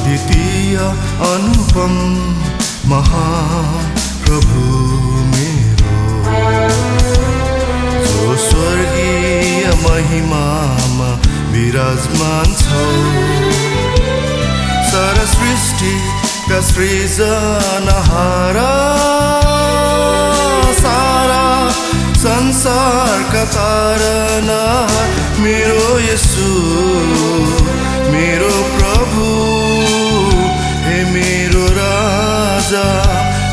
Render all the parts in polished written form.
अद्वितीय अनुपम महाप्रभु मेरो, जो स्वर्गीय महिमामा विराजमान छौ। सारा सृष्टिका सृजनहारा, सारा संसारका तारनहार मेरो येशू, मेरो प्रभु, हे मेरो राजा,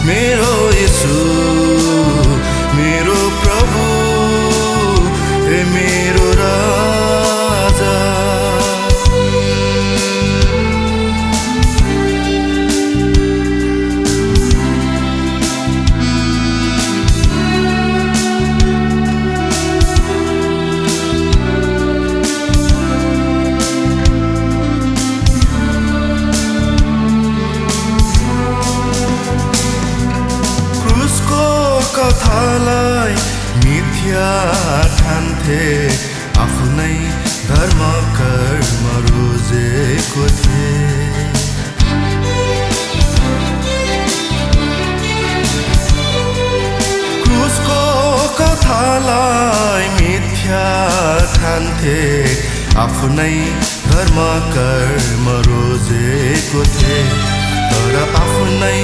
मेरो येशू, मेरो प्रभु, हे मेरो राजा। कथालाई मिथ्या ठान्थे, आफ्नै धर्म कर्म रोजेको थिए। क्रुसको कथालाई मिथ्या ठान्थे, आफ्नै धर्म कर्म रोजेको थिए। तर आफ्नै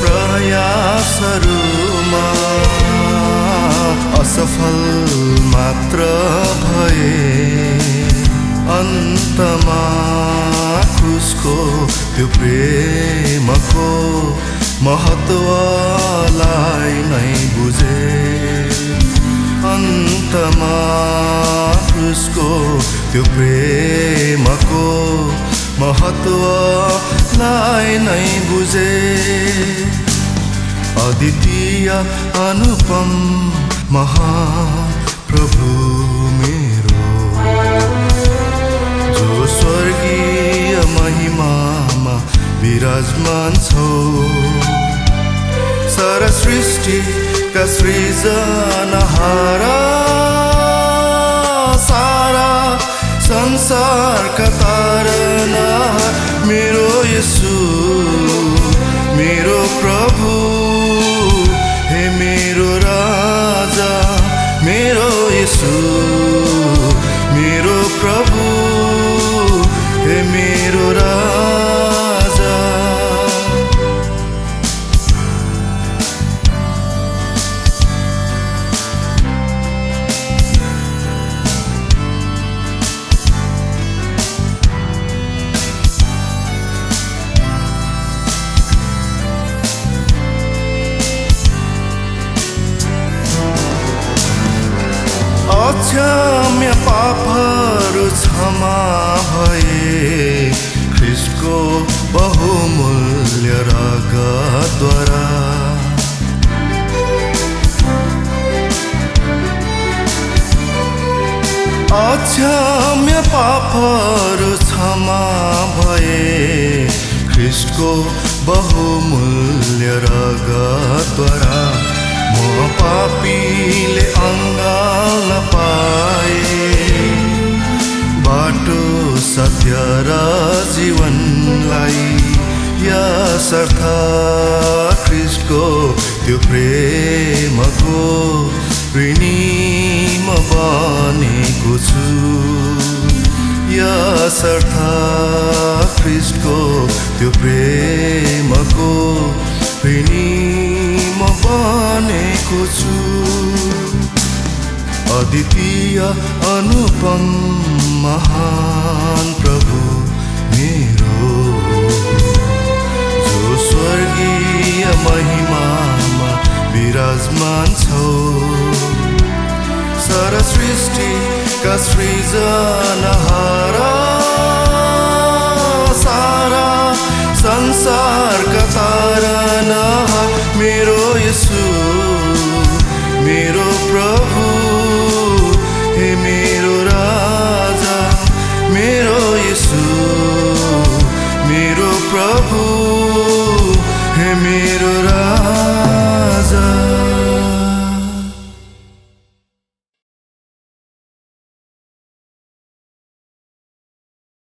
प्रयासहरूमा असफल मात्र भए। अन्तमा क्रुसको त्यो प्रेमको महत्त्वलाई नै बुझे। अन्तमा क्रुसको त्यो प्रेमको महत्त्वलाई नै बुझे। अद्वितीय अनुपम महाप्रभु मेरो, जो स्वर्गीय महिमामा विराजमान छौ। सारा सृष्टिका सृजनहारा, सारा संसारका तारनहार मेरो येशू, मेरो प्रभु, हे मेरो राजा, मेरो येशू, मेरो प्रभु, हे मेरो राजा। अक्षम्य पापहरू क्षमा भए, ख्रिस्टको बहुमूल्य रगतद्वारा। अक्षम्य पापहरू क्षमा भए, ख्रिस्टको बहुमूल्य रगतद्वारा। म पापीले अङ्गाल पाए, बाटो सत्य र जीवनलाई। यसर्थ ख्रिस्टको त्यो प्रेमको ऋणी म बनेको छु। यसर्थ ख्रिस्टको त्यो प्रेमको ऋणी म बनेको छु। अद्वितीय अनुपम महान प्रभु मेरो, जो स्वर्गीय महिमामा विराजमान छौ। सारा सृष्टिका सृजनहारा, सारा संसारका तारनहार मेरो येशू, मेरो प्रभु, हे मेरो राजा, मेरो येशू, मेरो प्रभु, हे मेरो राजा।